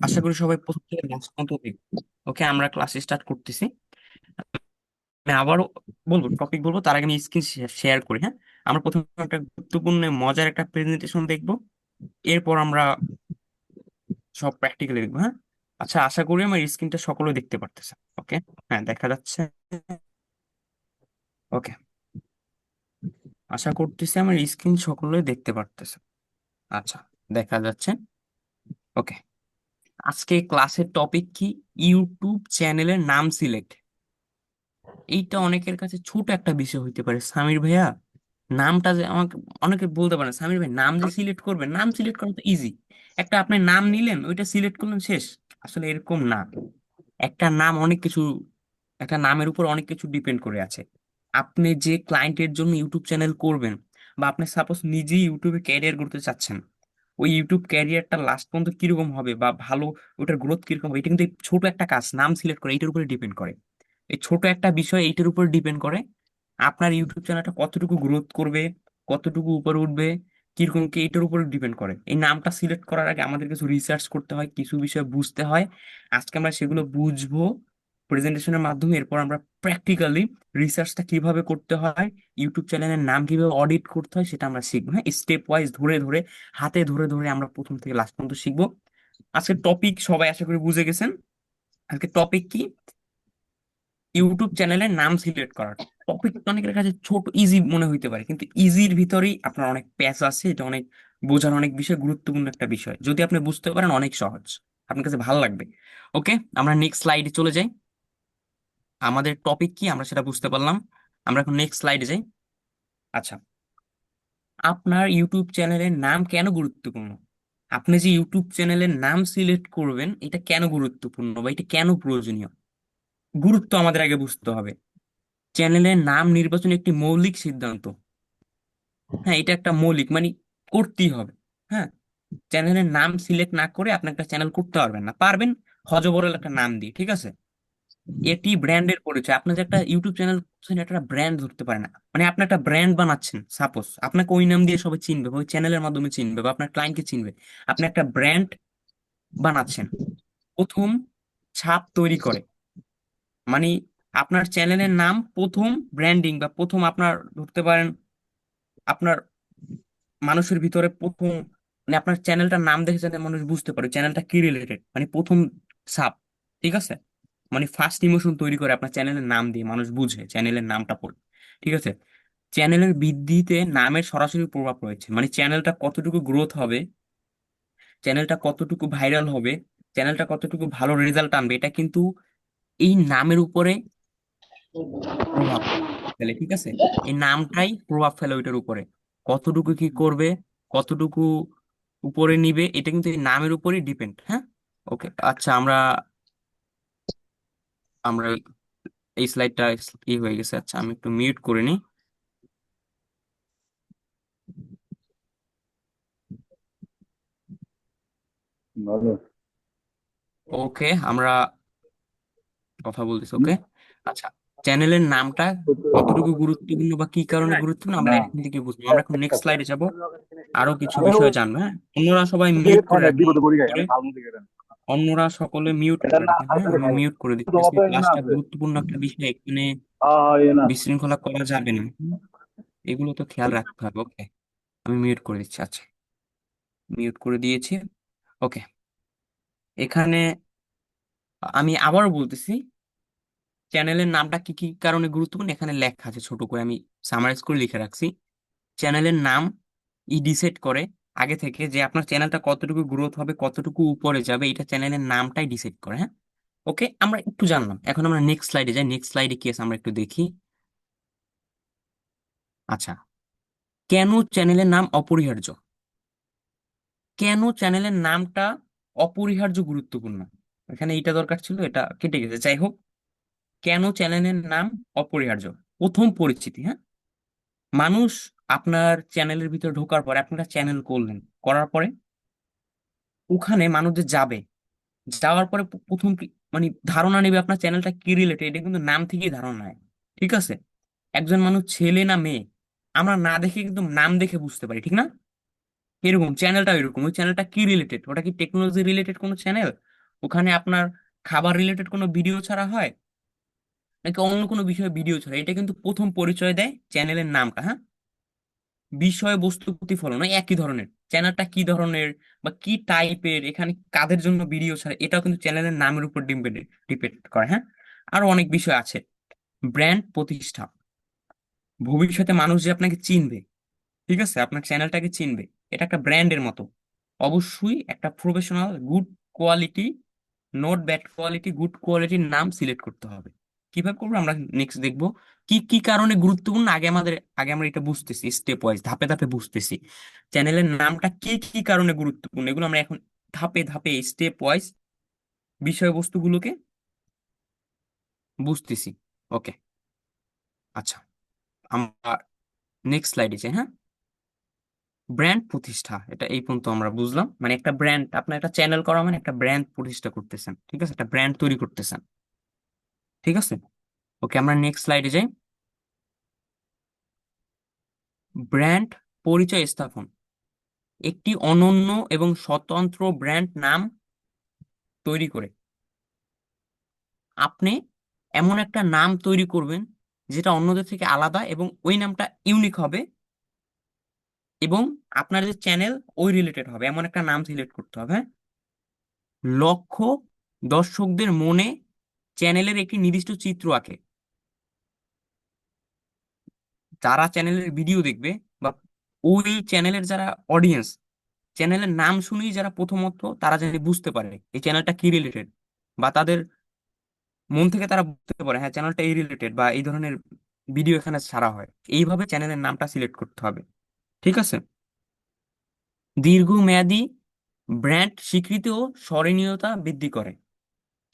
আশা করি সবাই প্রথম থেকে লাস্ট পর্যন্ত দেখবে। ওকে, আমরা ক্লাস স্টার্ট করতেছি। আমি আবারও বলবো, টপিক বলবো, তার আগে আমি স্ক্রিন শেয়ার করি। হ্যাঁ, আমরা প্রথমে একটা গুরুত্বপূর্ণ মজার একটা প্রেজেন্টেশন দেখবো। এরপর আমরা সব প্র্যাকটিক্যালি দেখবো। হ্যাঁ, আচ্ছা, আশা করি আমার স্ক্রিনটা সকলে দেখতে পারতেছে। ওকে, হ্যাঁ, দেখা যাচ্ছে। ওকে, আশা করতেছি আমার স্ক্রিন সকলে দেখতে পারতেছে। আচ্ছা, দেখা যাচ্ছে। ওকে, আজকে ক্লাসের টপিক কি? ইউটিউব চ্যানেলের নাম সিলেক্ট। এইটা অনেকের কাছে ছোট একটা বিষয় হইতে পারে, সামির ভাইয়া নামটা যে আমাকে অনেকে বলতে পারে, সামির ভাই নাম যে সিলেক্ট করবেন, নাম সিলেক্ট করা তো ইজি। একটা আপনি নাম নিলেন, ওইটা সিলেক্ট করলেন, শেষ। আসলে এরকম না। একটা নাম অনেক কিছু, একটা নামের উপর অনেক কিছু ডিপেন্ড করে আছে। আপনি যে ক্লায়েন্টের জন্য ইউটিউব চ্যানেল করবেন, বা আপনি সাপোজ নিজেই ইউটিউবে ক্যারিয়ার করতে চাচ্ছেন, ওই ইউটিউব ক্যারিয়ারটা লাস্ট পর্যন্ত কিরকম হবে বা ভালো, ওটার গ্রোথ কিরকম হবে, এটা কিন্তু এই ছোট একটা কাজ, নাম সিলেক্ট করে, এইটার উপরে ডিপেন্ড করে। এই ছোট একটা বিষয় এইটার উপর ডিপেন্ড করে আপনার ইউটিউব চ্যানেলটা কতটুকু গ্রোথ করবে, কতটুকু উপরে উঠবে, কিরকম কি, এইটার উপর ডিপেন্ড করে। এই নামটা সিলেক্ট করার আগে আমাদের কিছু রিসার্চ করতে হয়, কিছু বিষয় বুঝতে হয়। আজকে আমরা সেগুলো বুঝবো প্রেজেন্টেশনের মাধ্যমে। এরপর আমরা প্র্যাকটিক্যালি রিসার্চটা কিভাবে করতে হয়, ইউটিউব চ্যানেলের নাম কিভাবে অডিট করতে হয়, সেটা আমরা শিখবো। হ্যাঁ, স্টেপ ওয়াইজ ধরে ধরে, হাতে ধরে ধরে আমরা প্রথম থেকে লাস্ট পর্যন্ত শিখবো। আজকের টপিক সবাই আশা করি বুঝে গেছেন। আজকে টপিক কি? ইউটিউব চ্যানেলের নাম সিলেক্ট করার। টপিক অনেকের কাছে ছোট ইজি মনে হইতে পারে, কিন্তু ইজির ভিতরেই আপনার অনেক প্যাচ আছে। এটা অনেক বোঝার অনেক বিষয়, গুরুত্বপূর্ণ একটা বিষয়। যদি আপনি বুঝতে পারেন, অনেক সহজ, আপনার কাছে ভালো লাগবে। ওকে, আমরা নেক্সট স্লাইডে চলে যাই। আমাদের টপিক কি আমরা সেটা বুঝতে পারলাম। আমরা এখন নেক্সট স্লাইডে যাই। আচ্ছা, আপনার ইউটিউব চ্যানেলের নাম কেন গুরুত্বপূর্ণ? আপনি যে ইউটিউব চ্যানেলের নাম সিলেক্ট করবেন, এটা কেন গুরুত্বপূর্ণ বা এটা কেন প্রয়োজনীয়? গুরুত্ব আমাদের আগে বুঝতে হবে। চ্যানেলের নাম নির্বাচন একটি মৌলিক সিদ্ধান্ত। হ্যাঁ, এটা একটা মৌলিক, মানে করতেই হবে। হ্যাঁ, চ্যানেলের নাম সিলেক্ট না করে আপনি একটা চ্যানেল করতে পারবেন না। পারবেন হযবরল একটা নাম দিয়ে, ঠিক আছে। এটি ব্র্যান্ডের পরিচয়। আপনি যে একটা ইউটিউব চ্যানেল করছেন, এটা একটা ব্র্যান্ড ধরতে পারে না। মানে আপনি একটা ব্র্যান্ড বানাচ্ছেন, সাপোজ আপনাকে ওই নাম দিয়ে সবাই চিনবে, বা ওই চ্যানেলের মাধ্যমে চিনবে, বা আপনার ক্লায়েন্টকে চিনবে। আপনি একটা ব্র্যান্ড বানাচ্ছেন। প্রথম ছাপ তৈরি করে, মানে আপনার চ্যানেলের নাম প্রথম ব্র্যান্ডিং, বা প্রথম আপনার ধরতে পারেন, আপনার মানুষের ভিতরে প্রথম, মানে আপনার চ্যানেলটার নাম দেখে যাতে মানুষ বুঝতে পারে চ্যানেলটা কি রিলেটেড, মানে প্রথম ছাপ। ঠিক আছে, মানে ফার্স্ট ইমোশন তৈরি করে আপনার চ্যানেলের নাম দিয়ে, মানুষ বুঝে চ্যানেলের নামটা পড়ে। ঠিক আছে, চ্যানেলের বৃদ্ধিতে নামের সরাসরি প্রভাব রয়েছে। মানে চ্যানেলটা কতটুকু গ্রোথ হবে, চ্যানেলটা কতটুকু ভাইরাল হবে, চ্যানেলটা কতটুকু ভালো রেজাল্ট আনবে, এটা কিন্তু এই নামের উপরে প্রভাব ফেলে। ঠিক আছে, এই নামটাই প্রভাব ফেলে ওইটার উপরে। কতটুকু কি করবে, কতটুকু উপরে নিবে, এটা কিন্তু এই নামের উপরেই ডিপেন্ড। হ্যাঁ, ওকে, আচ্ছা, আমরা আমরা এই স্লাইডটা ই হয়ে গেছে। আচ্ছা, আমি একটু মিউট করে নিই। ভালো। ওকে, আমরা কথা বলতেছি। ওকে, আচ্ছা, চ্যানেলের নামটা কতটুকু গুরুত্বপূর্ণ বা কি কারণে গুরুত্বপূর্ণ, আমরা না, এখন থেকে বুঝবো। আমরা এখন নেক্সট স্লাইডে যাব, আরো কিছু আমি বিষয় জানবো। হ্যাঁ, অন্যরা সবাই মিউট করে রাখেন। বিপদে পড়ি গাই আমি ফালতু দিকে দেন। অন্যরা সকলে মিউট এটা করে না রাখেন। হ্যাঁ, আছে আমি খাও। মিউট করে দিচ্ছি। তোমার আজকে তো এই না ক্লাসটা আছে। গুরুত্বপূর্ণ একটা বিষয়, এখানে এই না। বিশৃঙ্খলা করা যাবে না। এগুলো তো খেয়াল রাখতে হবে। ওকে, আমি মিউট করে দিচ্ছি। আচ্ছা, মিউট করে দিয়েছি। ওকে, এখানে আমি আবারও বলতেছি, চ্যানেলের নামটা কি কি কারণে গুরুত্বপূর্ণ এখানে লেখা আছে, ছোট করে আমি সামারাইজ করে লিখে রাখছি। চ্যানেলের নাম ডিসাইড করে আগে থেকে যে আপনার চ্যানেলটা কতটুকু গ্রোথ হবে, কতটুকু উপরে যাবে, এটা চ্যানেলের নামটাই ডিসাইড করে। হ্যাঁ, ওকে, আমরা একটু জানলাম। এখন আমরা নেক্সট স্লাইডে যাই। নেক্সট স্লাইডে কি আছে আমরা একটু দেখি। আচ্ছা, কেন চ্যানেলের নাম অপরিহার্য? কেন চ্যানেলের নামটা অপরিহার্য গুরুত্বপূর্ণ? এখানে এইটা দরকার ছিল, এটা কেটে গেছে, যাই হোক। কেন চ্যানেলের নাম অপরিহার্য? প্রথম পরিচিতি। হ্যাঁ, মানুষ আপনার চ্যানেলের ভিতরে ঢোকার পরে, আপনারা চ্যানেল করলেন, করার পরে ওখানে মানুষ যে যাবে, যাওয়ার পরে প্রথম মানে ধারণা নেবে আপনার চ্যানেলটা কি রিলেটেড, এটা কিন্তু নাম থেকেই ধারণা নেয়। ঠিক আছে, একজন মানুষ ছেলে না মেয়ে, আমরা না দেখে কিন্তু নাম দেখে বুঝতে পারি, ঠিক না? এরকম চ্যানেলটা এরকম, ওই চ্যানেলটা কি রিলেটেড, ওটা কি টেকনোলজি রিলেটেড কোনো চ্যানেল, ওখানে আপনার খাবার রিলেটেড কোনো ভিডিও ছাড়া হয় নাকি অন্য কোনো বিষয়ে ভিডিও ছাড়া, এটা কিন্তু প্রথম পরিচয় দেয় চ্যানেলের নামটা। হ্যাঁ, বিষয় বস্তু প্রতিফলন ওই একই ধরনের, চ্যানেলটা কি ধরনের বা কি টাইপের, এখানে কাদের জন্য ভিডিও ছাড়ে, এটাও কিন্তু চ্যানেলের নামের উপর ডিপেন্ড করে। হ্যাঁ, আরো অনেক বিষয় আছে। ব্র্যান্ড প্রতিষ্ঠা, ভবিষ্যতে মানুষ যে আপনাকে চিনবে, ঠিক আছে, আপনার চ্যানেলটাকে চিনবে, এটা একটা ব্র্যান্ডের মতো। অবশ্যই একটা professional good quality, note bad quality, good কোয়ালিটির নাম সিলেক্ট করতে হবে। কিভাবে করবো আমরা নেক্সট দেখবো। কি কি কারণে গুরুত্বপূর্ণ, আগে আমরা এটা বুঝতেছি, স্টেপ ওয়াইজ ধাপে ধাপে বুঝতেছি চ্যানেলের নামটা কি কি কারণে গুরুত্বপূর্ণ, এগুলো আমরা এখন ধাপে ধাপে স্টেপ ওয়াইজ বিষয়বস্তুগুলোকে বুঝতেছি। ওকে, আচ্ছা, আমরা নেক্সট স্লাইডে যাই। হ্যাঁ, ব্র্যান্ড প্রতিষ্ঠা, এটা এই পর্যন্ত আমরা বুঝলাম, মানে একটা ব্র্যান্ড, আপনার একটা চ্যানেল করা মানে একটা ব্র্যান্ড প্রতিষ্ঠা করতেছেন, ঠিক আছে, একটা ব্র্যান্ড তৈরি করতেছেন। ঠিক আছে, ওকে, আমরা নেক্সট স্লাইডে যাই। ব্র্যান্ড পরিচয় স্থাপন, একটি অনন্য এবং স্বতন্ত্র ব্র্যান্ড নাম তৈরি করে আপনি এমন একটা নাম তৈরি করবেন যেটা অন্যদের থেকে আলাদা এবং ওই নামটা ইউনিক হবে, এবং আপনার যে চ্যানেল ওই রিলেটেড হবে, এমন একটা নাম সিলেক্ট করতে হবে। হ্যাঁ? লক্ষ্য, দর্শকদের মনে চ্যানেলের একটি নির্দিষ্ট চিত্র আঁকে, যারা চ্যানেলের ভিডিও দেখবে বা ওই চ্যানেলের যারা অডিয়েন্স, চ্যানেলের নাম শুনেই যারা প্রথমত তারা জানি বুঝতে পারে এই চ্যানেলটা কি রিলেটেড, বা তাদের মন থেকে তারা বুঝতে পারে হ্যাঁ চ্যানেলটা এই রিলেটেড বা এই ধরনের ভিডিও এখানে ছাড়া হয়, এইভাবে চ্যানেলের নামটা সিলেক্ট করতে হবে। ঠিক আছে, দীর্ঘমেয়াদী ব্র্যান্ড স্বীকৃতি ও স্মরণীয়তা বৃদ্ধি করে,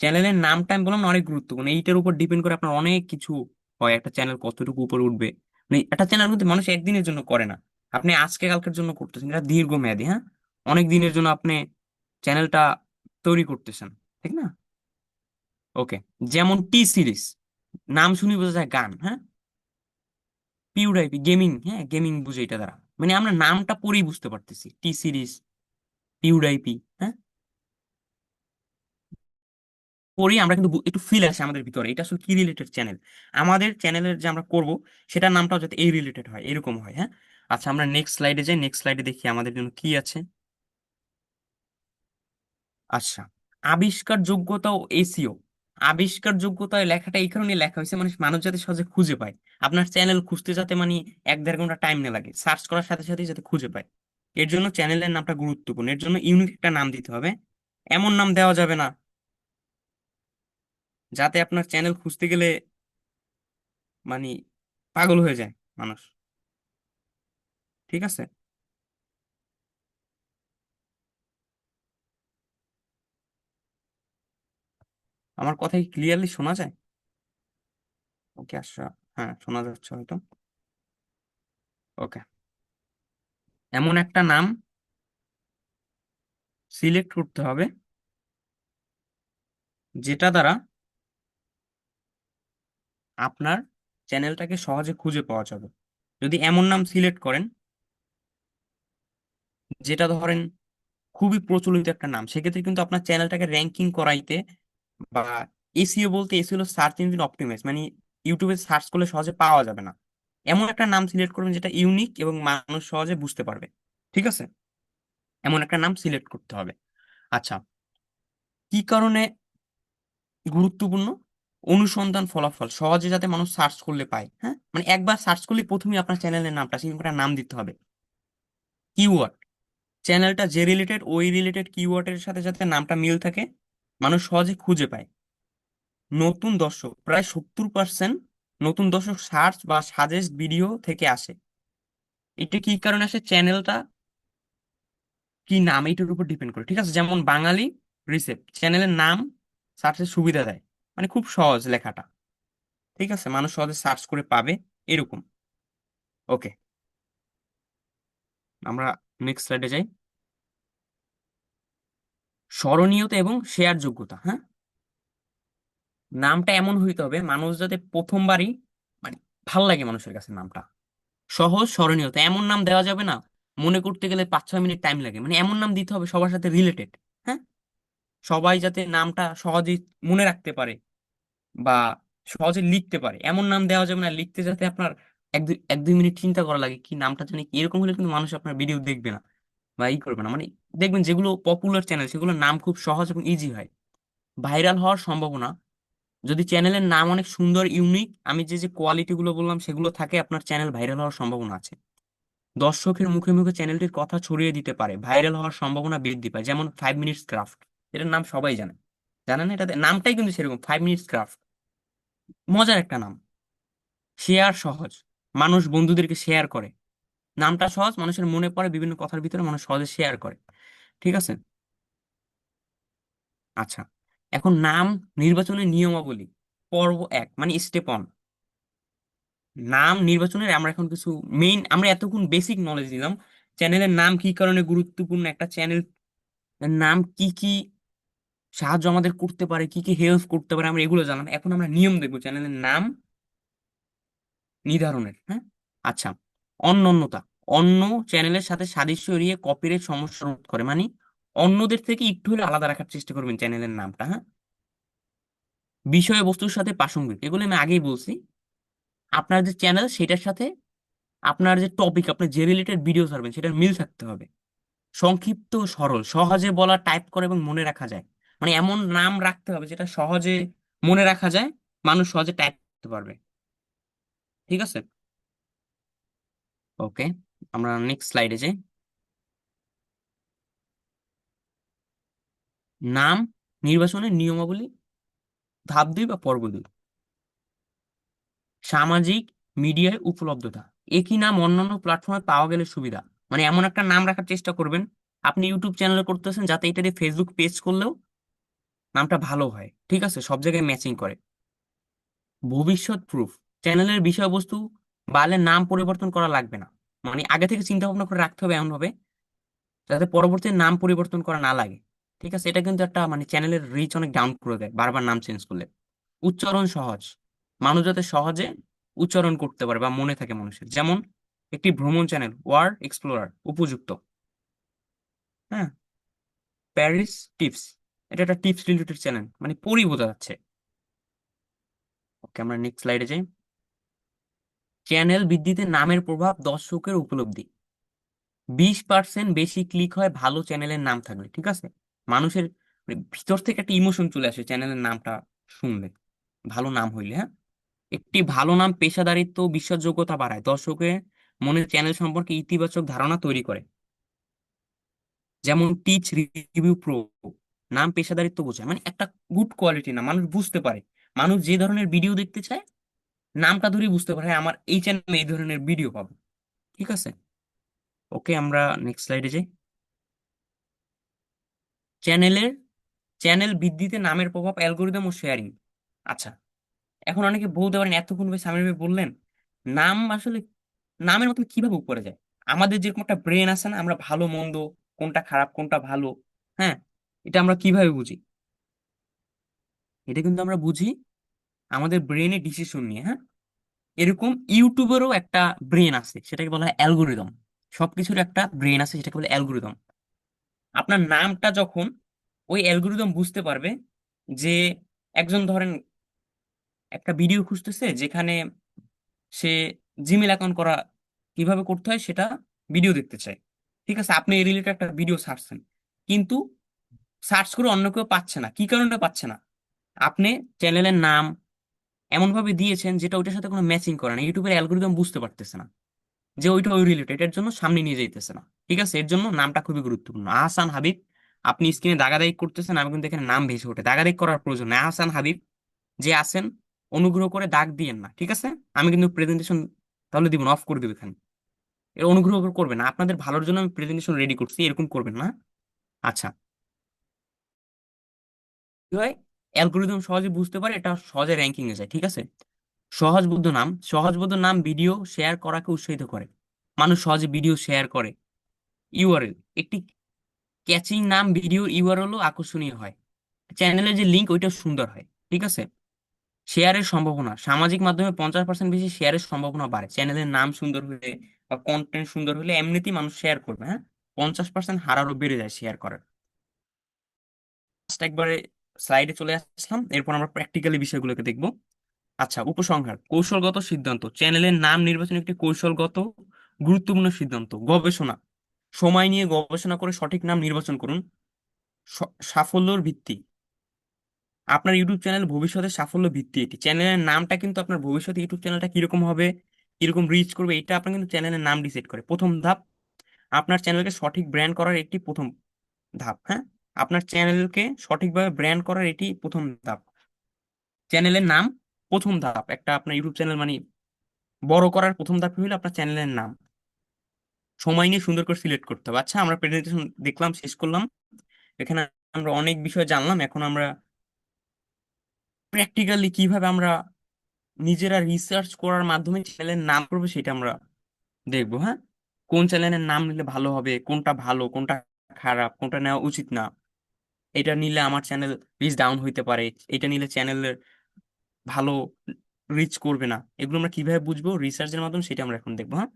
চ্যানেলের নামটা আমি বললাম না, অনেক গুরুত্বপূর্ণ, এইটার উপর ডিপেন্ড করে আপনার অনেক কিছু হয়, একটা চ্যানেল কতটুকু উপরে উঠবে। মানে একটা চ্যানেল কিন্তু মানুষ একদিনের জন্য করে না, আপনি আজকে কালকের জন্য করতেছেন, এটা দীর্ঘমেয়াদী। হ্যাঁ, অনেক দিনের জন্য আপনি চ্যানেলটা তৈরি করতেছেন, ঠিক না? ওকে, যেমন টি সিরিজ, নাম শুনি বোঝা যায় গান। হ্যাঁ, পিউডাইপি গেমিং, হ্যাঁ গেমিং বুঝে এটা দ্বারা, মানে আমরা নামটা পরেই বুঝতে পারতেছি, টি সিরিজ, পিউডাইপি। হ্যাঁ, পরেই আমরা কিন্তু একটু ফিল আসে আমাদের ভিতরে এটা আসলে কি রিলেটেড চ্যানেল, আমাদের চ্যানেলের যে আমরা করব সেটার নামটাও যাতে এই রিলেটেড হয়, এরকম হয়। হ্যাঁ, আচ্ছা, আমরা নেক্সট স্লাইডে যাই, নেক্সট স্লাইডে দেখি আমাদের জন্য কি আছে। আচ্ছা, আবিষ্কার যোগ্যতা ও এসিও, আবিষ্কার যোগ্যতা লেখাটা এই কারণে লেখা হয়েছে মানে মানুষ যাতে সহজে খুঁজে পায়, আপনার চ্যানেল খুঁজতে যাতে মানে 1-1.5 ঘন্টা টাইম না লাগে, সার্চ করার সাথে সাথে যাতে খুঁজে পায়, এর জন্য চ্যানেলের নামটা গুরুত্বপূর্ণ, এর জন্য ইউনিক একটা নাম দিতে হবে। এমন নাম দেওয়া যাবে না যাতে আপনার চ্যানেল খুঁজতে গেলে মানে পাগল হয়ে যায় মানুষ। ঠিক আছে, আমার কথা কি ক্লিয়ারলি শোনা যায়? ওকে, আচ্ছা, হ্যাঁ শোনা যাচ্ছে হয়তো। ওকে, এমন একটা নাম সিলেক্ট করতে হবে যেটা দ্বারা আপনার চ্যানেলটাকে সহজে খুঁজে পাওয়া যাবে। যদি এমন নাম সিলেক্ট করেন যেটা ধরেন খুবই প্রচলিত একটা নাম, সেক্ষেত্রে কিন্তু আপনার চ্যানেলটাকে র্যাঙ্কিং করাইতে বা এসইও, বলতে এসইও হলো সার্চ ইঞ্জিন অপটিমাইজ, মানে ইউটিউবে সার্চ করলে সহজে পাওয়া যাবে না, এমন একটা নাম সিলেক্ট করবেন যেটা ইউনিক এবং মানুষ সহজে বুঝতে পারবে। ঠিক আছে, এমন একটা নাম সিলেক্ট করতে হবে। আচ্ছা, কি কারণে গুরুত্বপূর্ণ, অনুসন্ধান ফলাফল সহজে যাতে মানুষ সার্চ করলে পায়। হ্যাঁ, মানে একবার সার্চ করলে প্রথমেই আপনার চ্যানেলের নামটা, সেরকম একটা নাম দিতে হবে। কিওয়ার্ড, চ্যানেলটা যে রিলেটেড ওই রিলেটেড কিওয়ার্ডের সাথে যাতে নামটা মিল থাকে, মানুষ সহজে খুঁজে পায়। নতুন দর্শক, প্রায় 70% নতুন দর্শক সার্চ বা সাজেস্ট ভিডিও থেকে আসে, এটা কি কারণে আসে, চ্যানেলটা কি নাম এইটার উপর ডিপেন্ড করে। ঠিক আছে, যেমন বাঙালি রিসেপ্ট, চ্যানেলের নাম সার্চের সুবিধা দেয়, মানে খুব সহজ লেখাটা, ঠিক আছে, মানুষ সহজে সার্চ করে পাবে, এরকম। ওকে, আমরা নেক্সট স্লাইডে যাই। স্মরণীয়তা এবং শেয়ার যোগ্যতা। হ্যাঁ, নামটা এমন হইতে হবে মানুষ যাতে প্রথমবারই মানে ভাল লাগে মানুষের কাছে নামটা, সহজ স্মরণীয়তা, এমন নাম দেওয়া যাবে না মনে করতে গেলে 5-6 মিনিট টাইম লাগে, মানে এমন নাম দিতে হবে সবার সাথে রিলেটেড। হ্যাঁ, সবাই যাতে নামটা সহজে মনে রাখতে পারে বা সহজে লিখতে পারে, এমন নাম দেওয়া যাবে না লিখতে যাতে আপনার 1-2 মিনিট চিন্তা করা লাগে কি নামটা জানি কি। এরকম হলে কিন্তু মানুষ আপনার ভিডিও দেখবে না বা ই করবে না। মানে দেখবেন যেগুলো পপুলার চ্যানেল সেগুলোর নাম খুব সহজ এবং ইজি হয়, ভাইরাল হওয়ার সম্ভাবনা, যদি চ্যানেলের নাম অনেক সুন্দর ইউনিক, আমি যে যে কোয়ালিটি গুলো বললাম সেগুলো থাকে, আপনার চ্যানেল ভাইরাল হওয়ার সম্ভাবনা আছে। দর্শকের মুখে মুখে চ্যানেলটির কথা ছড়িয়ে দিতে পারে, ভাইরাল হওয়ার সম্ভাবনা বৃদ্ধি পায়। যেমন 5 মিনিটস ক্রাফট, এটার নাম সবাই জানে, জানেন? এটাতে নামটাই কিন্তু সেরকম, 5 মিনিটস ক্রাফট, মজার একটা নাম। শেয়ার সহজ, মানুষ বন্ধুদেরকে শেয়ার করে, নামটা সহজ, মানুষের মনে পড়ে, বিভিন্ন কথার ভিতরে মানুষ সহজে শেয়ার করে। ঠিক আছে। আচ্ছা, এখন নাম নির্বাচনের নিয়মাবলী, পর্ব 1, মানে স্টেপ 1। নাম নির্বাচনের আমরা এখন কিছু মেইন, আমরা এতক্ষণ বেসিক নলেজ দিলাম, চ্যানেলের নাম কি কারণে গুরুত্বপূর্ণ, একটা চ্যানেল নাম কি কি সাহায্য আমাদের করতে পারে, কি কি হেল্প করতে পারে, আমরা এগুলো জানলাম। এখন আমরা নিয়ম দেখবো চ্যানেলের নাম নির্ধারণের। হ্যাঁ, আচ্ছা, অনন্যতা, অন্য চ্যানেলের সাথে সাদৃশ্য এড়িয়ে কপিরাইট সমস্যা রোধ করে, মানে অন্যদের থেকে একটু হলে আলাদা রাখার চেষ্টা করবেন চ্যানেলের নামটা। হ্যাঁ, বিষয়বস্তুর সাথে প্রাসঙ্গিক, এগুলো আমি আগেই বলছি। আপনার যে চ্যানেল সেটার সাথে আপনার যে টপিক, আপনি যে রিলেটেড ভিডিও ছাড়বেন সেটার মিল থাকতে হবে। সংক্ষিপ্ত ও সরল, সহজে বলা, টাইপ করে এবং মনে রাখা যায়, মানে এমন নাম রাখতে হবে যেটা সহজে মনে রাখা যায়, মানুষ সহজে টাইপ করতে পারবে। ঠিক আছে। ওকে, আমরা নেক্সট স্লাইডে যাই। নাম নির্বাচনের নিয়মাবলী, ধাপ 2 বা পর্ব 2। সামাজিক মিডিয়ায় উপলব্ধতা, একই নাম অন্যান্য প্ল্যাটফর্মে পাওয়া গেলে সুবিধা, মানে এমন একটা নাম রাখার চেষ্টা করবেন, আপনি ইউটিউব চ্যানেলে করতেছেন যাতে এটা দিয়ে ফেসবুক পেজ করলেও নামটা ভালো হয়, ঠিক আছে, সব জায়গায় ম্যাচিং করে। ভবিষ্যৎ প্রুফ, চ্যানেলের বিষয়বস্তু বাড়লে নাম পরিবর্তন করা লাগবে না, মানে আগে থেকে চিন্তা ভাবনা করে রাখতে হবে এমন ভাবে যাতে পরবর্তী নাম পরিবর্তন করা না লাগে। ঠিক আছে, এটা কিন্তু একটা মানে চ্যানেলের রিচ অনেক ডাউন করে দেয় বারবার নাম চেঞ্জ করলে। উচ্চারণ সহজ, মানুষ যাতে সহজে উচ্চারণ করতে পারে বা মনে থাকে মানুষের, যেমন একটি ভ্রমণ চ্যানেল ওয়ার্ল্ড এক্সপ্লোরার উপযুক্ত। হ্যাঁ, প্যারিস টিপস, এটা একটা টিপস রিলেটেড চ্যানেল, মানে পড়ি বোঝা যাচ্ছে। ওকে, আমরা নেক্সট স্লাইডে যাই। চ্যানেল বৃদ্ধিতে নামের প্রভাব, দর্শকের উপলব্ধি, 20% বেশি ক্লিক হয় ভালো চ্যানেলের নাম থাকলে। ঠিক আছে, মানুষের মানে ভিতর থেকে একটা ইমোশন চলে আসে চ্যানেলের নামটা শুনলে, ভালো নাম হইলে। হ্যাঁ, একটি ভালো নাম পেশাদারিত্ব ও বিশ্বাসযোগ্যতা বাড়ায়, দর্শকের মনে চ্যানেল সম্পর্কে ইতিবাচক ধারণা তৈরি করে। যেমন টিচ রিভিউ প্রো, নাম পেশাদারিত্ব বোঝায়, মানে একটা গুড কোয়ালিটি না, মানুষ বুঝতে পারে, মানুষ যে ধরনের ভিডিও দেখতে চায় নামটা ধরেই বুঝতে পারে, হ্যাঁ, আমার এই চ্যানেলে এই ধরনের ভিডিও পাবো। ঠিক আছে। ওকে, আমরা নেক্সট স্লাইডে যাই। চ্যানেলের চ্যানেল বৃদ্ধিতে নামের প্রভাব, অ্যালগোরিদম ও শেয়ারিং। আচ্ছা, এখন অনেকে বলতে পারেন এতক্ষণ ভাই সামির ভাই বললেন নাম আসলে নামের মতন কিভাবে উপরে যায়। আমাদের যেরকম একটা ব্রেন আছে না, আমরা ভালো মন্দ, কোনটা খারাপ কোনটা ভালো, হ্যাঁ, এটা আমরা কিভাবে বুঝি? এটা কিন্তু আমরা বুঝি আমাদের ব্রেনে ডিসিশন নিয়ে। হ্যাঁ, এরকম ইউটিউবেরও একটা ব্রেন আছে, সেটাকে বলা হয় অ্যালগোরিদম। সবকিছুর একটা ব্রেন আছে, সেটাকে বলে অ্যালগোরিদম। আপনার নামটা যখন ওই অ্যালগোরিদম বুঝতে পারবে যে একজন ধরেন একটা ভিডিও খুঁজতেছে যেখানে সে জিমেল অ্যাকাউন্ট করা কিভাবে করতে হয় সেটা ভিডিও দেখতে চায়। ঠিক আছে, আপনি এই রিলেটেড একটা ভিডিও ছাড়ছেন, কিন্তু সার্চ করে অন্য কেউ পাচ্ছে না, কি কারণে পাচ্ছে না? আপনি চ্যানেলের নাম এমন ভাবে দিয়েছেন যেটা ওইটার সাথে কোনো ম্যাচিং করে না, ইউটিউবের অ্যালগোরিদম বুঝতে পারতেছে না যে ওইটা ওই রিলেটেড, এর জন্য সামনে নিয়ে যাইতেছে না। ঠিক আছে, এর জন্য নামটা খুবই গুরুত্বপূর্ণ। আহসান হাবিব, আপনি স্ক্রিনে দাগাদাগি করতেছেন, আমি কিন্তু এখানে নাম ভেসে ওঠে, দাগাদাগি করার প্রয়োজন নেই। আহসান হাবিব যে আছেন, অনুগ্রহ করে দাগ দিয়েন না। ঠিক আছে, আমি কিন্তু প্রেজেন্টেশন তাহলে দিব না, অফ করে দেবো এখানে। এর অনুগ্রহ করে করবেন না, আপনাদের ভালোর জন্য আমি প্রেজেন্টেশন রেডি করছি, এরকম করবেন না। আচ্ছা, কি হয়, অ্যালগোরিদম সহজে বুঝতে পারে, এটা সহজে র্যাঙ্কিং এ যায়। ঠিক আছে, সহজবোধ্য নাম ভিডিও শেয়ার করাকে উৎসাহিত করে, মানুষ সহজে ভিডিও শেয়ার করে। ইউআরএল, একটি ক্যাচিং নাম ভিডিও ইউআরএলও আকর্ষণীয় হয়, চ্যানেলের যে লিঙ্ক ওইটা সুন্দর হয়। ঠিক আছে, শেয়ারের সম্ভাবনা, সামাজিক মাধ্যমে 50% বেশি শেয়ারের সম্ভাবনা বাড়ে চ্যানেলের নাম সুন্দর হলে, বা কন্টেন্ট সুন্দর হলে এমনিতেই মানুষ শেয়ার করবে, হ্যাঁ। 50% হার আরো বেড়ে যায় শেয়ার করার। Just একবারে স্লাইডে চলে আসলাম, এরপর আমরা প্র্যাকটিক্যালি বিষয়গুলোকে দেখবো। আচ্ছা, উপসংহার: কৌশলগত সিদ্ধান্ত, চ্যানেলের নাম নির্বাচন একটি কৌশলগত গুরুত্বপূর্ণ সিদ্ধান্ত। গবেষণা: সময় নিয়ে গবেষণা করে সঠিক নাম নির্বাচন করুন। সাফল্যর ভিত্তি: আপনার ইউটিউব চ্যানেল ভবিষ্যতে সাফল্য ভিত্তি। এটি চ্যানেলের নামটা কিন্তু আপনার ভবিষ্যতে ইউটিউব চ্যানেলটা কিরকম হবে, কিরকম রিচ করবে, এটা আপনার কিন্তু চ্যানেলের নাম ডিসাইড করে। প্রথম ধাপ, আপনার চ্যানেলকে সঠিক ব্র্যান্ড করার একটি প্রথম ধাপ, হ্যাঁ। আপনার চ্যানেলকে সঠিকভাবে ব্র্যান্ড করার এটি প্রথম ধাপ। চ্যানেলের নাম প্রথম ধাপ, একটা আপনার ইউটিউব চ্যানেল মানে বড় করার প্রথম ধাপ হলো আপনার চ্যানেলের নাম। সময় নিয়ে সুন্দর করে সিলেক্ট করতে হবে। আচ্ছা, আমরা প্রেজেন্টেশন দেখলাম, শেষ করলাম। এখানে আমরা অনেক বিষয় জানলাম। এখন আমরা প্র্যাকটিক্যালি কিভাবে আমরা নিজেরা রিসার্চ করার মাধ্যমে চ্যানেলের নাম করবো সেটা আমরা দেখবো, হ্যাঁ। কোন চ্যানেলের নাম নিলে ভালো হবে, কোনটা ভালো, কোনটা খারাপ, কোনটা নেওয়া উচিত না, এটা নিলে আমার চ্যানেল রিচ ডাউন হইতে পারে, এটা নিলে চ্যানেলের ভালো রিচ করবে না, এগুলো আমরা কিভাবে বুঝবো রিসার্চের মাধ্যমে, সেটা আমরা এখন দেখবো, হ্যাঁ।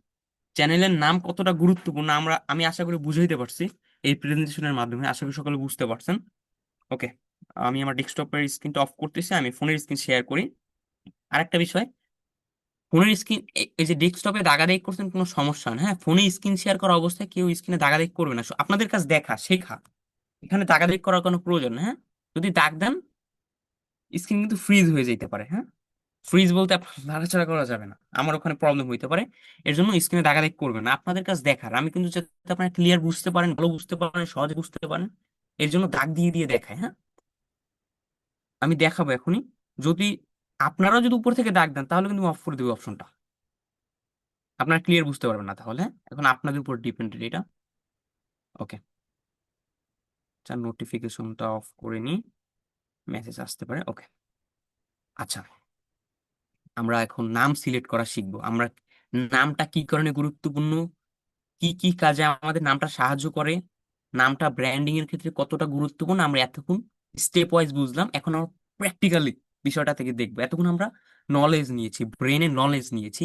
চ্যানেলের নাম কতটা গুরুত্বপূর্ণ আমি আশা করি বুঝাইতে পারছি এই প্রেজেন্টেশনের মাধ্যমে। আশা করি সকলে বুঝতে পারছেন। ওকে, আমি আমার ডেস্কটপের স্ক্রিনটা অফ করতেছি, আমি ফোনের স্ক্রিন শেয়ার করি। আরেকটা বিষয়, ফোনের স্ক্রিন, এই যে ডেস্কটপে দাগাদাগি করছেন কোনো সমস্যা না, হ্যাঁ। ফোনে স্ক্রিন শেয়ার করা অবস্থায় কেউ স্ক্রিনে দাগাদাগি করবে না, আপনাদের কাছে দেখা শেখা, এখানে দাগাদাগি করার কোনো প্রয়োজন না, হ্যাঁ। যদি দাগ দেন স্ক্রিন কিন্তু ফ্রিজ হয়ে যেতে পারে, হ্যাঁ। ফ্রিজ বলতে আপনার নাড়াচাড়া করা যাবে না, আমার ওখানে প্রবলেম হইতে পারে। এর জন্য স্ক্রিনে দাগাদাগি করবেন না, আপনাদের কাছে দেখার, আমি কিন্তু যাতে আপনারা ক্লিয়ার বুঝতে পারেন, ভালো বুঝতে পারেন, সহজে বুঝতে পারেন, এর জন্য দাগ দিয়ে দিয়ে দেখায়, হ্যাঁ। আমি দেখাবো এখনই। যদি আপনারাও যদি উপর থেকে দাগ দেন তাহলে কিন্তু অফ করে দেবো অপশনটা, আপনারা ক্লিয়ার বুঝতে পারবেন না তাহলে। এখন আপনাদের উপর ডিপেন্ডেড এটা। ওকে, আচ্ছা, নোটিফিকেশনটা অফ করে নিই, মেসেজ আসতে পারে। ওকে, আচ্ছা, আমরা এখন নাম সিলেক্ট করা শিখবো। আমরা নামটা কি কারণে গুরুত্বপূর্ণ, কি কি কাজে আমাদের নামটা সাহায্য করে, নামটা ব্র্যান্ডিং এর ক্ষেত্রে কতটা গুরুত্বপূর্ণ, আমরা এতক্ষণ স্টেপ ওয়াইজ বুঝলাম। এখন আমরা প্র্যাকটিক্যালি বিষয়টা থেকে দেখবো। এতক্ষণ আমরা নলেজ নিয়েছি, ব্রেনে নলেজ নিয়েছি,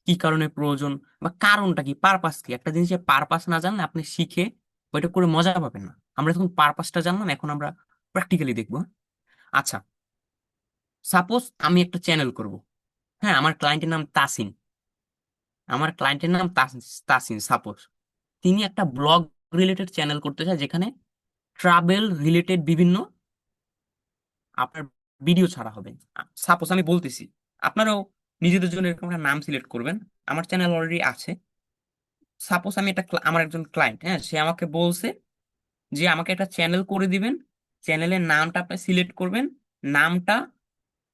কি কারণে প্রয়োজন বা কারণটা কি, পারপাস কি। একটা জিনিসের পারপাস না জানলে আপনি শিখে ওইটা করে মজা পাবেন না। আমরা এখন পারপাসটা জানলাম, এখন আমরা প্র্যাকটিক্যালি দেখবো। আচ্ছা, সাপোজ আমি একটা চ্যানেল করব, হ্যাঁ। আমার ক্লায়েন্টের নাম তাসিন, আমার ক্লায়েন্টের নাম তাসিন সাপোজ। তিনি একটা ব্লগ রিলেটেড চ্যানেল করতে চায়, যেখানে ট্রাভেল রিলেটেড বিভিন্ন আপনার ভিডিও ছাড়া হবে। সাপোজ আমি বলতেছি, আপনারাও নিজেদের জন্য এরকম একটা নাম সিলেক্ট করবেন। আমার চ্যানেল অলরেডি আছে। সাপোজ আমি আমার একজন ক্লায়েন্ট, হ্যাঁ, সে আমাকে বলছে যে আমাকে একটা চ্যানেল করে দিবেন, চ্যানেলের নামটা আপনি সিলেক্ট করবেন, নামটা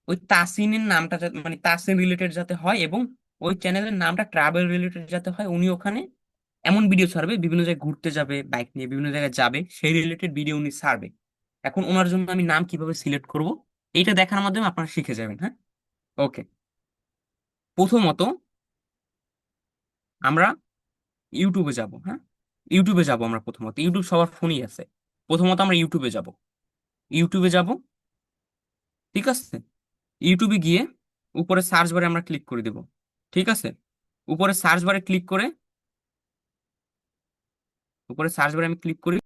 ওই তাসিনের নামটা মানে তাসিন রিলেটেড যাতে হয়, এবং ওই চ্যানেলের নামটা ট্রাভেল রিলেটেড যাতে হয়। উনি ওখানে এমন ভিডিও ছাড়বে, বিভিন্ন জায়গায় ঘুরতে যাবে, বাইক নিয়ে বিভিন্ন জায়গায় যাবে, সেই রিলেটেড ভিডিও উনি ছাড়বে। এখন ওনার জন্য আমি নাম কিভাবে সিলেক্ট করব, এইটা দেখার মাধ্যমে আপনারা শিখে যাবেন, হ্যাঁ। ওকে, প্রথমত আমরা ইউটিউবে যাব, হ্যাঁ। ইউটিউবে যাব আমরা, প্রথমত ইউটিউব সবার ফোনই আছে। প্রথমত আমরা ইউটিউবে যাব, ইউটিউবে যাব, ঠিক আছে। ইউটিউবে গিয়ে উপরে সার্চ বারে আমরা ক্লিক করে দেব, ঠিক আছে। উপরে সার্চ বারে ক্লিক করে, উপরে সার্চ বারে আমি ক্লিক করি।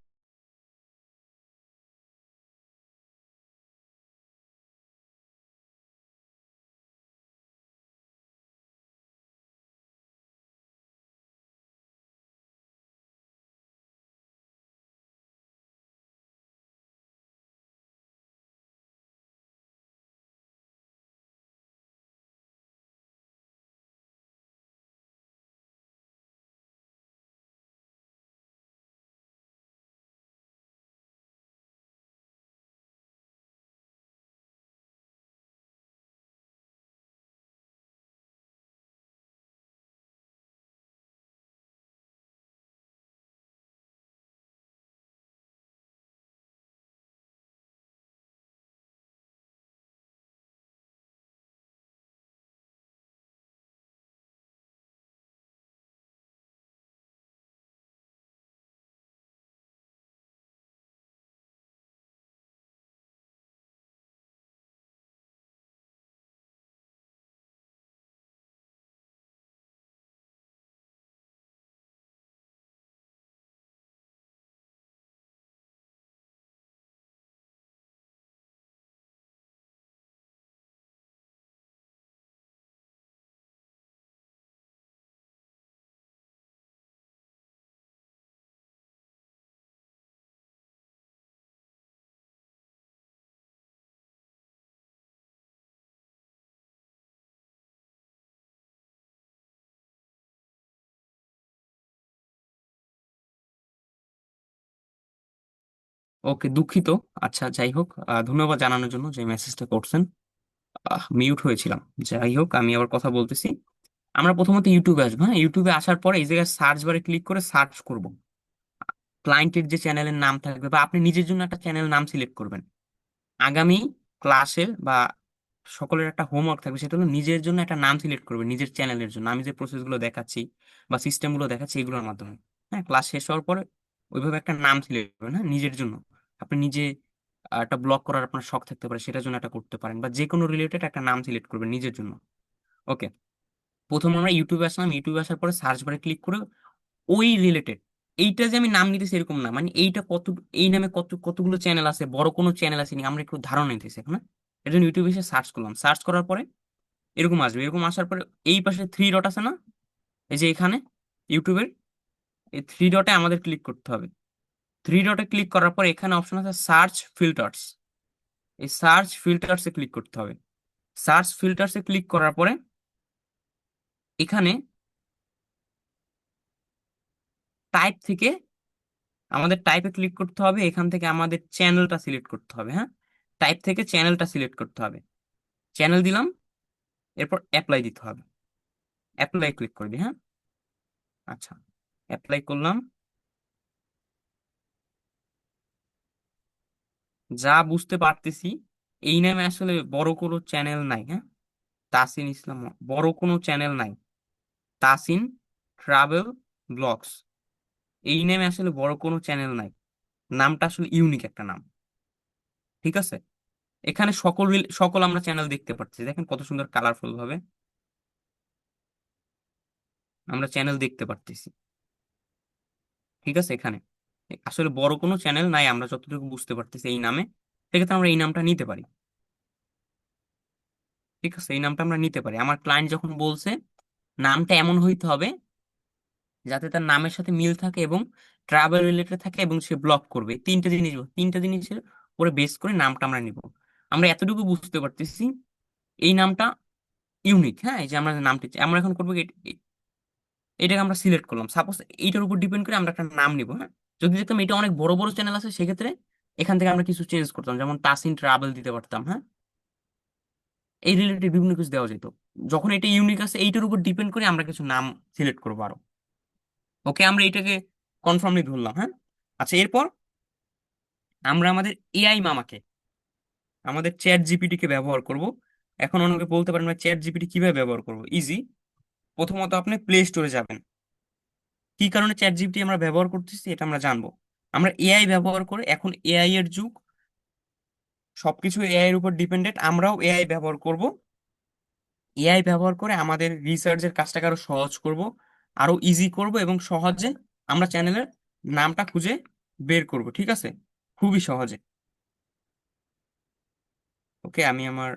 ওকে, দুঃখিত। আচ্ছা, যাই হোক, ধন্যবাদ জানানোর জন্য যে মেসেজটা করছেন। মিউট হয়েছিলাম। যাই হোক, আমি আবার কথা বলতেছি। আমরা প্রথমত ইউটিউবে আসবো। হ্যাঁ, ইউটিউবে আসার পরে এই জায়গায় সার্চ বারে ক্লিক করে সার্চ করব। ক্লায়েন্টের যে চ্যানেলের নাম থাকবে, বা আপনি নিজের জন্য একটা চ্যানেল নাম সিলেক্ট করবেন। আগামী ক্লাসের বা সকলের একটা হোমওয়ার্ক থাকবে, সেটা হলো নিজের জন্য একটা নাম সিলেক্ট করবে, নিজের চ্যানেলের জন্য। আমি যে প্রসেসগুলো দেখাচ্ছি বা সিস্টেমগুলো দেখাচ্ছি এগুলোর মাধ্যমে। হ্যাঁ, ক্লাস শেষ হওয়ার পরে ওইভাবে একটা নাম সিলেক্ট করবেন, হ্যাঁ, নিজের জন্য। আপনি নিজে একটা ব্লগ করার আপনার শখ থাকতে পারে, সেটার জন্য একটা করতে পারেন, বা যে কোনো রিলেটেড একটা নাম সিলেক্ট করবেন নিজের জন্য। ওকে, প্রথম আমরা ইউটিউবে আসলাম। ইউটিউবে আসার পরে সার্চ বারে ক্লিক করে ওই রিলেটেড, এইটা যে আমি নাম নিতেছি এরকম না, মানে এইটা কত, এই নামে কতগুলো চ্যানেল আছে, বড় কোনো চ্যানেল আছে নি, আমরা একটু ধারণা নিতেছি এখন। হ্যাঁ? এর জন্য ইউটিউবে এসে সার্চ করলাম। সার্চ করার পরে এরকম আসবে। এরকম আসার পরে এই পাশে থ্রি ডট আছে না, এই যে এখানে ইউটিউবের এই থ্রি ডটে আমাদের ক্লিক করতে হবে। থ্রি ডটে ক্লিক করার পর এখানে অপশন আছে সার্চ ফিল্টার্স। এই সার্চ ফিল্টার্সে ক্লিক করতে হবে। সার্চ ফিল্টার্সে ক্লিক করার পরে এখানে টাইপ থেকে আমাদের টাইপে ক্লিক করতে হবে। এখান থেকে আমাদের চ্যানেলটা সিলেক্ট করতে হবে। হ্যাঁ, টাইপ থেকে চ্যানেলটা সিলেক্ট করতে হবে। চ্যানেল দিলাম, এরপর অ্যাপ্লাই দিতে হবে। অ্যাপ্লাই ক্লিক করবি। হ্যাঁ, আচ্ছা, অ্যাপ্লাই করলাম। যা বুঝতে পারতেছি, এই নামে আসলে বড় কোনো চ্যানেল নাই। হ্যাঁ, তাসিন ইসলাম, বড় কোনো চ্যানেল নাই। তাসিন ট্রাভেল ব্লগস, এই নামে আসলে বড় কোনো চ্যানেল নাই। নামটা আসলে ইউনিক একটা নাম। ঠিক আছে, এখানে সকল আমরা চ্যানেল দেখতে পাচ্ছি। দেখেন কত সুন্দর কালারফুল ভাবে আমরা চ্যানেল দেখতে পারতেছি। ঠিক আছে, এখানে আসলে বড় কোনো চ্যানেল নাই আমরা যতটুকু বুঝতে পারতেছি এই নামে। সেক্ষেত্রে আমরা এই নামটা নিতে পারি। ঠিক আছে, এই নামটা আমরা নিতে পারি। আমার ক্লায়েন্ট যখন বলছে নামটা এমন হইতে হবে যাতে তার নামের সাথে মিল থাকে এবং ট্রাভেল রিলেটেড থাকে এবং সে ব্লগ করবে, এই তিনটা জিনিসের উপরে বেস করে নামটা আমরা নিব। আমরা এতটুকু বুঝতে পারতেছি এই নামটা ইউনিক। হ্যাঁ, এই যে আমরা যে নামটি আমরা এখন করবো এটাকে আমরা সিলেক্ট করলাম। সাপোজ এইটার উপর ডিপেন্ড করে আমরা একটা নাম নিব। হ্যাঁ, যদি দেখতাম এটা অনেক বড় বড় চ্যানেল আছে, সেক্ষেত্রে এখান থেকে আমরা কিছু চেঞ্জ করতাম, যেমন তাসিন ট্রাভেল দিতে পারতাম। হ্যাঁ, এই রিলেটেড বিভিন্ন কিছু দেওয়া যেত। যখন এটা ইউনিক আছে, এইটার উপর ডিপেন্ড করে আমরা কিছু নাম সিলেক্ট করবো আরো। ওকে, আমরা এটাকে কনফার্মলি ধরলাম। হ্যাঁ, আচ্ছা, এরপর আমরা আমাদের এআই মামাকে, আমাদের চ্যাট জিপিটি কে ব্যবহার করব। এখন অনেকে বলতে পারেন চ্যাট জিপিটি কিভাবে ব্যবহার করব। ইজি। প্রথমত আপনি প্লে স্টোরে যাবেন। কি কারণে চ্যাট জিপিটি আমরা ব্যবহার করতেছি এটা আমরা জানবো। আমরা এআই ব্যবহার করে, এখন এআই এর যুগ, সবকিছু এআই এর উপর ডিপেন্ডেন্ট, আমরাও এআই ব্যবহার করব। এআই ব্যবহার করে আমাদের রিসার্চের কাজটাকে আরো সহজ করব, আরো ইজি করব, এবং সহজে আমরা চ্যানেলের নামটা খুঁজে বের করব। ঠিক আছে, খুবই সহজে। ওকে, আমি আমার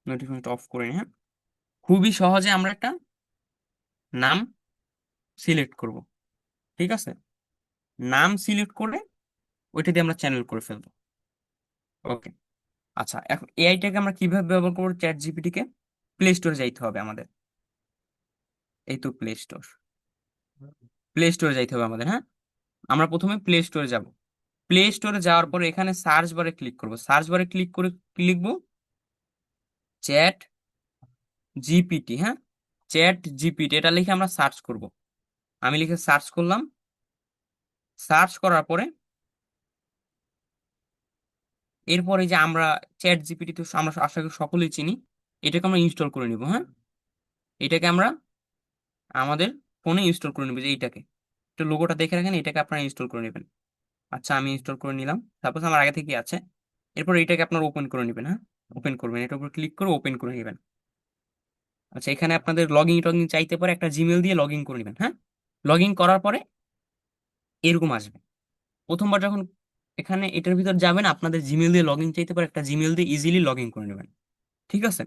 নোটিফিকেশন অফ করে নিই। হ্যাঁ, খুবই সহজে আমরা একটা নাম সিলেক্ট করব। ঠিক আছে, নাম সিলেক্ট করে ওইটা দিয়ে আমরা চ্যানেল করে ফেলবো। ওকে, আচ্ছা, এখন এআইটাকে আমরা কিভাবে ব্যবহার করবো? চ্যাট জিপিটি কে প্লে স্টোরে যাইতে হবে আমাদের। এই তো প্লে স্টোর, প্লে স্টোরে যাইতে হবে আমাদের। হ্যাঁ, আমরা প্রথমে প্লে স্টোরে যাব। প্লে স্টোরে যাওয়ার পরে এখানে সার্চ বারে ক্লিক করব। সার্চ বারে ক্লিক করে কি লিখবো? Chat GPT. হ্যাঁ, চ্যাট জিপিটি এটা লিখে আমরা সার্চ করব। আমি লিখে সার্চ করলাম। সার্চ করার পরে এরপরে যে আমরা চ্যাট জিপিটি তো আমরা আশা করি সকলেই চিনি, এটাকে আমরা ইনস্টল করে নিব। হ্যাঁ, এটাকে আমরা আমাদের ফোনে ইনস্টল করে নিব। যে এইটাকে একটু লোগোটা দেখে রাখেন, এটাকে আপনারা ইনস্টল করে নেবেন। আচ্ছা, আমি ইনস্টল করে নিলাম। সাপোজ আমার আগে থেকে আছে। এরপর এটাকে আপনারা ওপেন করে নেবেন। হ্যাঁ, ওপেন করবেন, এটার উপর ক্লিক করে ওপেন করে নেবেন। আচ্ছা, এখানে আপনাদের লগ ইন টগিন চাইতে পারে, একটা জিমেল দিয়ে লগ ইন করে নেবেন। হ্যাঁ, লগ ইন করার পরে এরকম আসবে। প্রথমবার যখন এখানে এটার ভিতর যাবেন, আপনাদের জিমেল দিয়ে লগ ইন চাইতে পারে, একটা জিমেল দিয়ে ইজিলি লগ ইন করে নেবেন। ঠিক আছে,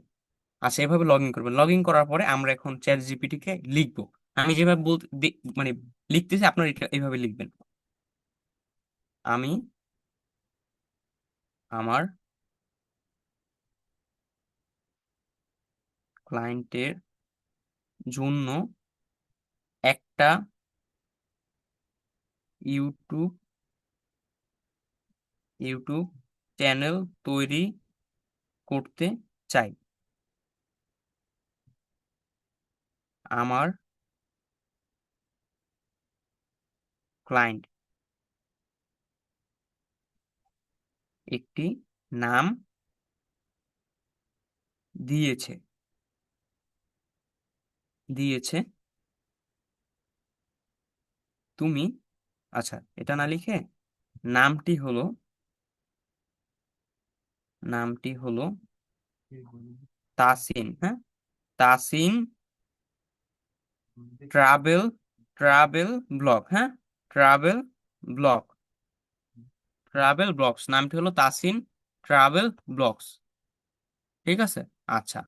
আচ্ছা, এভাবে লগ ইন করবেন। লগ ইন করার পরে আমরা এখন চ্যাট জিপিটি কে লিখবো। আমি যেভাবে বলতে মানে লিখতেছি, আপনারা এটা এইভাবে লিখবেন। আমি আমার ক্লায়েন্টের জন্য একটা ইউটিউব ইউটিউব চ্যানেল তৈরি করতে চাই। আমার ক্লায়েন্ট একটি নাম দিয়েছে দিয়েছে তুমি, আচ্ছা এটা না লিখে নামটি হলো নামটি হলো তাসিন, হ্যাঁ, তাসিন ট্রাভেল ট্রাভেল ব্লগ, হ্যাঁ, ট্রাভেল ব্লগ, ট্রাভেল ব্লগস, নামটি হলো তাসিন ট্রাভেল ব্লগস। ঠিক আছে। আচ্ছা,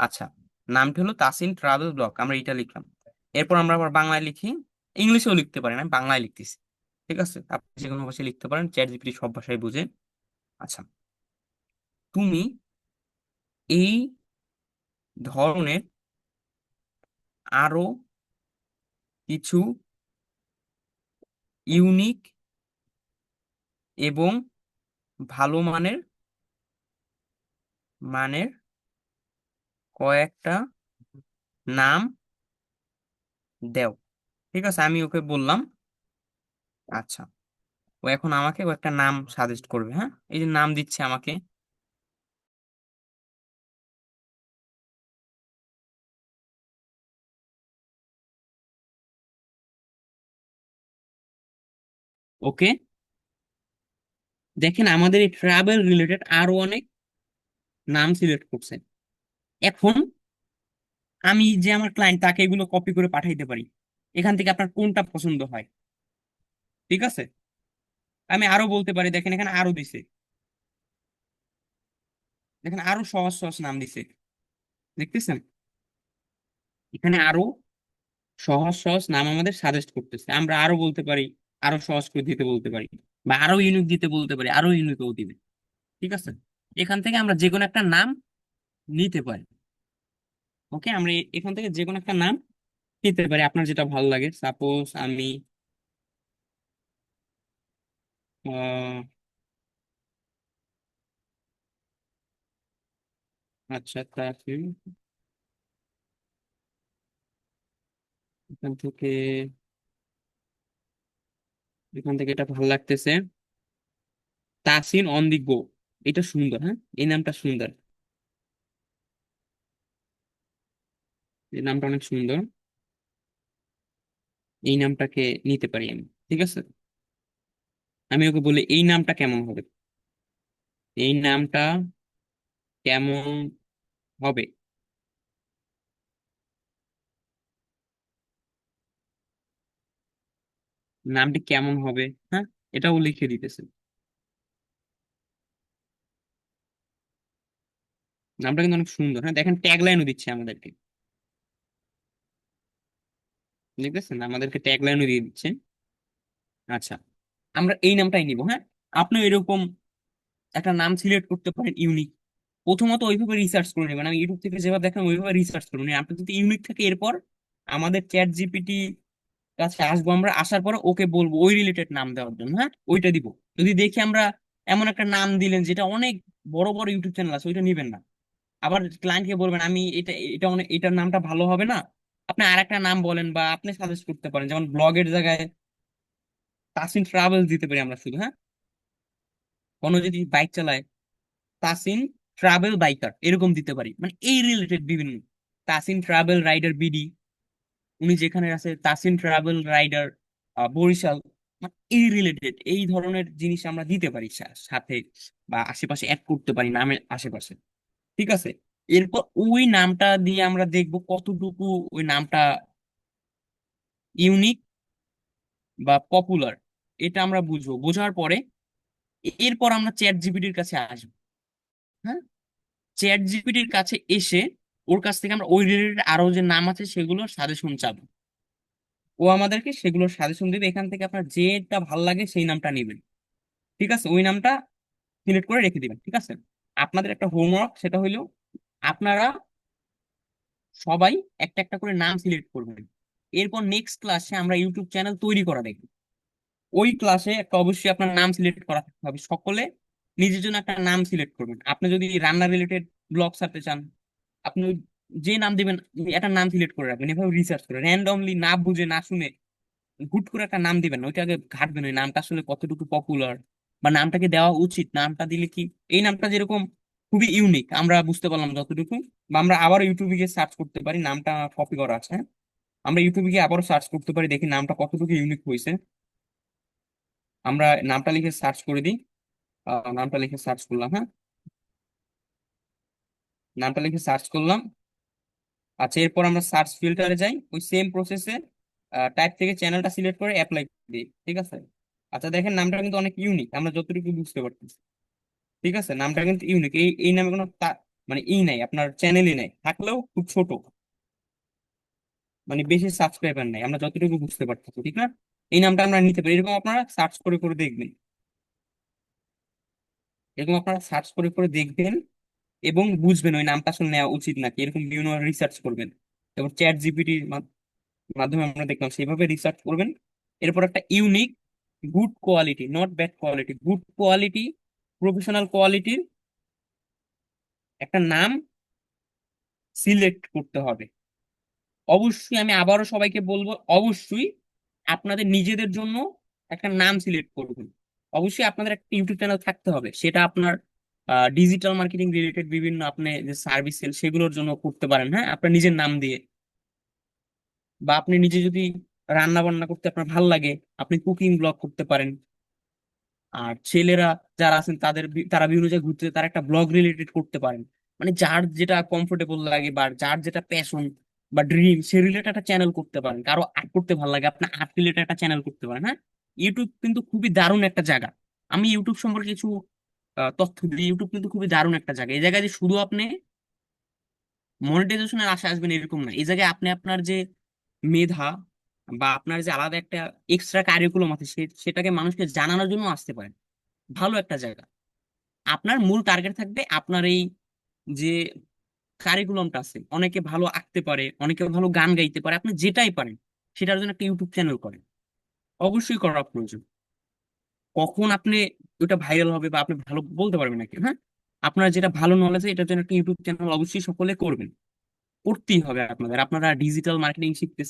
আচ্ছা, নামটি হলো তাসিন ট্রাভেল ব্লগ, আমরা এটা লিখলাম। এরপর আমরা আবার বাংলায় লিখি, ইংলিশেও লিখতে পারেন, আমি বাংলায় লিখতেছি। ঠিক আছে, আপনি যে কোনো ভাষায় লিখতে পারেন, চ্যাট জিপিটি সব ভাষায় বুঝে। আচ্ছা, তুমি এই ধরনের আরো কিছু ইউনিক এবং ভালো মানের মানের কয়েকটা নাম দেও। ঠিক আছে, আমি ওকে বললাম। আচ্ছা, ও এখন আমাকে কয়েকটা নাম সাজেস্ট করবে, হ্যাঁ, এই যে নাম দিচ্ছে আমাকে। ওকে, দেখেন আমাদের এই ট্রাভেল রিলেটেড আরো অনেক নাম সিলেক্ট করছে। এখন আমি যে আমার ক্লায়েন্ট, তাকে এগুলো কপি করে পাঠাইতে পারি। এখান থেকে আপনার কোনটা পছন্দ হয়? ঠিক আছে, আমি আরো বলতে পারি, দেখেন এখানে আরো দিছে, দেখেন আরো সহজ সহজ নাম দিছে, দেখতেছেন? এখানে আরো সহজ সহজ নাম আমাদের সাজেস্ট করতেছে, আমরা আরো বলতে পারি, আরো সহজ করে দিতে বলতে পারি, বা আরো ইউনিক দিতে বলতে পারি, আরো ইউনিকও দিবে। ঠিক আছে, এখান থেকে আমরা যে কোনো একটা নাম নিতে পারি। ওকে, আমরা এখান থেকে যে কোনো একটা নাম নিতে পারি, আপনার যেটা ভালো লাগে। সাপোজ আমি আহ আচ্ছা, তাহলে এখান থেকে এখান থেকে এটা ভালো লাগতেছে, তাসিন অন দি গো। এটা সুন্দর, হ্যাঁ, এই নামটা সুন্দর, এই নামটা অনেক সুন্দর, এই নামটাকে নিতে পারি আমি। ঠিক আছে, আমি ওকে বলি এই নামটা কেমন হবে, এই নামটা কেমন হবে, নামটি কেমন হবে, হ্যাঁ, এটাও লিখে দিতেছে। নামটা কিন্তু অনেক সুন্দর, হ্যাঁ, দেখেন ট্যাগ লাইনও দিচ্ছে আমাদেরকে, দেখতেছেন আমাদেরকে ট্যাগ লাইনও দিয়ে দিচ্ছে। আচ্ছা, আমরা এই নামটাই নিব, হ্যাঁ। আপনি এরকম একটা নাম সিলেক্ট করতে পারেন ইউনিক। প্রথমত ওইভাবে রিসার্চ করে নেবেন, আমি ইউটিউব থেকে যেভাবে দেখেন ওইভাবে রিসার্চ করুন। আপনি যদি ইউনিক থাকে, এরপর আমাদের চ্যাট জিপিটি কাছে আসবো, আমরা আসার পরে ওকে বলবো ওই রিলেটেড নাম দেওয়ার জন্য, হ্যাঁ, ওইটা দিব। যদি দেখি আমরা এমন একটা নাম দিলেন যেটা অনেক বড় বড় ইউটিউব চ্যানেল আছে, ওইটা নিবেন না। আবার ক্লায়েন্টকে বলবেন আমি এটা এটা অনেক, এটার নামটা ভালো হবে না, আপনি আর একটা নাম বলেন, বা আপনি সাজেস্ট করতে পারেন, যেমন ব্লগের জায়গায় তাসিন ট্রাভেলস দিতে পারি আমরা শুধু, হ্যাঁ। কোনো যদি বাইক চালায়, তাসিন ট্রাভেল বাইকার এরকম দিতে পারি, মানে এই রিলেটেড বিভিন্ন, তাসিন ট্রাভেল রাইডার বিডি, উনি যেখানে আছে, তাসিন ট্রাভেল রাইডার বরিশাল, মানে এই রিলেটেড এই ধরনের জিনিস আমরা দিতে পারি সাথে, বা আশেপাশে অ্যাড করতে পারি নামের আশেপাশে। ঠিক আছে, এরপর ওই নামটা দিয়ে আমরা দেখব কতটুকু ওই নামটা ইউনিক বা পপুলার, এটা আমরা বুঝবো। বোঝার পরে এরপর আমরা চ্যাট জিপিটির কাছে আসবো, হ্যাঁ। চ্যাট জিপিটির কাছে এসে ওর কাছ থেকে আমরা ওই রিলেটেড আরো যে নাম আছে সেগুলোর সাজেশন চাবো। ও আমাদেরকে সেগুলোর সাজেশন দিবে, এখান থেকে আপনার যেটা ভালো লাগে সেই নামটা নেবেন। ঠিক আছে, ওই নামটা সিলেক্ট করে রেখে দিবেন। ঠিক আছে, আপনাদের একটা হোমওয়ার্ক, সেটা হইলো আপনারা সবাই একটা একটা করে নাম সিলেক্ট করবেন। এরপর নেক্সট ক্লাসে আমরা ইউটিউব চ্যানেল তৈরি করা দেখব। ওই ক্লাসে একটা অবশ্যই আপনার নাম সিলেক্ট করা থাকতে হবে। সকলে নিজের জন্য একটা নাম সিলেক্ট করবেন। আপনি যদি রান্না রিলেটেড ব্লগ ছাড়তে চান, আপনি যে নাম দিবেন একটা নাম সিলেক্ট করে রাখবেন। এভাবে রিসার্চ করে র্যান্ডমলি, না বুঝে না শুনে হুট করে একটা নাম দিবেন না। ওইটা আগে ঘাটবেন, ওই নামটা আসলে কতটুকু পপুলার, বা নামটাকে দেওয়া উচিত, নামটা দিলে কি, এই নামটা যেরকম খুবই ইউনিক আমরা বুঝতে পারলাম যতটুকু, বা আমরা আবার ইউটিউবে গিয়ে সার্চ করতে পারি, নামটা কপি করা আছে, হ্যাঁ? আমরা ইউটিউবে গিয়ে আবারও সার্চ করতে পারি, দেখি নামটা কতটুকু ইউনিক হয়েছে। আমরা নামটা লিখে সার্চ করে দিই। নামটা লিখে সার্চ করলাম, হ্যাঁ, নামটা লিখে সার্চ করলাম। আচ্ছা, এরপর আমরা সার্চ ফিল্টারে যাই, ওই সেম প্রসেসে টাইপ থেকে চ্যানেলটা সিলেক্ট করে অ্যাপ্লাই দিই, ঠিক আছে? আচ্ছা, দেখেন নামটা কিন্তু অনেক ইউনিক, আমরা যতটুকু বুঝতে পারতেছি। ঠিক আছে, নামটা কিন্তু ইউনিক, এই এই নামে কোনো মানে ই নাই, আপনার চ্যানেলই নাই, থাকলেও খুব ছোট, মানে বেশি সাবস্ক্রাইবার নাই, আমরা যতটুকু বুঝতে পারতেছি, ঠিক না? এই নামটা আমরা নিতে পারি, এরকম আপনারা সার্চ করে করে দেখবেন। এরকম আপনারা সার্চ করে করে দেখবেন এবং বুঝবেন ওই নামটা আসলে নেওয়া উচিত নাকি, এরকম বিভিন্ন রিসার্চ করবেন। এবং চ্যাট জিপিটির মাধ্যমে আমরা দেখলাম সেইভাবে রিসার্চ করবেন। এরপর একটা unique, good quality, not bad quality, good quality, professional কোয়ালিটির একটা নাম সিলেক্ট করতে হবে। অবশ্যই আমি আবারও সবাইকে বলবো, অবশ্যই আপনাদের নিজেদের জন্য একটা নাম সিলেক্ট করবেন। অবশ্যই আপনাদের একটা ইউটিউব চ্যানেল থাকতে হবে, সেটা আপনার ডিজিটাল মার্কেটিং রিলেটেড বিভিন্ন আপনি যে সার্ভিস সেল সেগুলোর জন্য করতে পারেন, হ্যাঁ, আপনার নিজের নাম দিয়ে। বা আপনি নিজে যদি রান্না বান্না করতে আপনার ভালো লাগে, আপনি কুকিং ব্লগ করতে পারেন। আর ছেলেরা যারা আছেন তাদের তারা বিভিন্ন জায়গায় ঘুরতে, তারা একটা ব্লগ রিলেটেড করতে পারেন। মানে যার যেটা কমফোর্টেবল লাগে বা যার যেটা প্যাশন বা ড্রিম, সে রিলেটেড একটা চ্যানেল করতে পারেন। কারো আর্ট করতে ভালো লাগে, আপনি আর্ট রিলেটেড একটা চ্যানেল করতে পারেন, হ্যাঁ। ইউটিউব কিন্তু খুবই দারুণ একটা জায়গা। আমি ইউটিউব সম্পর্কে কিছু তথ্য দিই। ইউটিউব কিন্তু খুবই দারুণ একটা জায়গা। এই জায়গায় যে শুধু আপনি মনিটাইজেশনের আশা আসবেন এরকম না, এই জায়গায় আপনি আপনার যে মেধা বা আপনার যে আলাদা একটা এক্সট্রা কারিকুলাম আছে সেটাকে মানুষকে জানানোর জন্য আসতে পারেন। ভালো একটা জায়গা। আপনার মূল টার্গেট থাকবে আপনার এই যে কারিকুলামটা আছে, অনেকে ভালো আঁকতে পারে, অনেকে ভালো গান গাইতে পারে, আপনি যেটাই পারেন সেটার জন্য একটা ইউটিউব চ্যানেল করেন। অবশ্যই করা প্রয়োজন। কখন আপনি ওটা ভাইরাল হবে বা আপনি ভালো বলতে পারবেন নাকি, হ্যাঁ? আপনার যেটা ভালো নলেজ এটার জন্য একটা ইউটিউব চ্যানেল অবশ্যই সকলে করবেন। করতেই হবে আপনাদের। আপনারা ডিজিটাল মার্কেটিং শিখতেছেন,